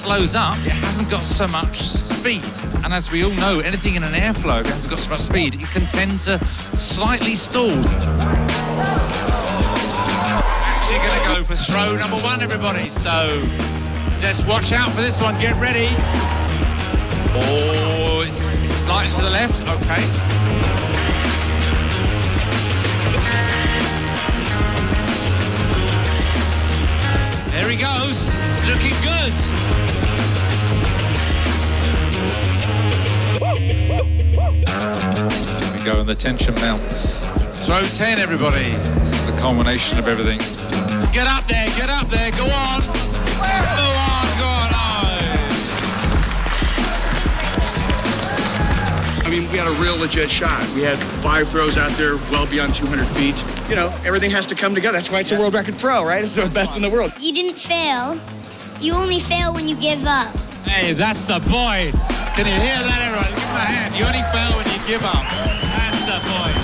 slows up, it hasn't got so much speed. And as we all know, anything in an airflow, if it hasn't got so much speed, it can tend to slightly stall. Actually going to go for throw number one, everybody. So just watch out for this one. Get ready. Oh, it's slightly to the left. Okay. There he goes. It's looking good. There we go, and the tension mounts. Throw 10, everybody. This is the culmination of everything. Get up there, go on. Go on, go on. I mean, we had a real legit shot. We had 5 throws out there well beyond 200 feet. You know, everything has to come together. That's why it's a world record throw, right? It's the best in the world. You didn't fail. You only fail when you give up. Hey, that's the boy. Can you hear that, everyone? Give him a hand. You only fail when you give up. That's the boy.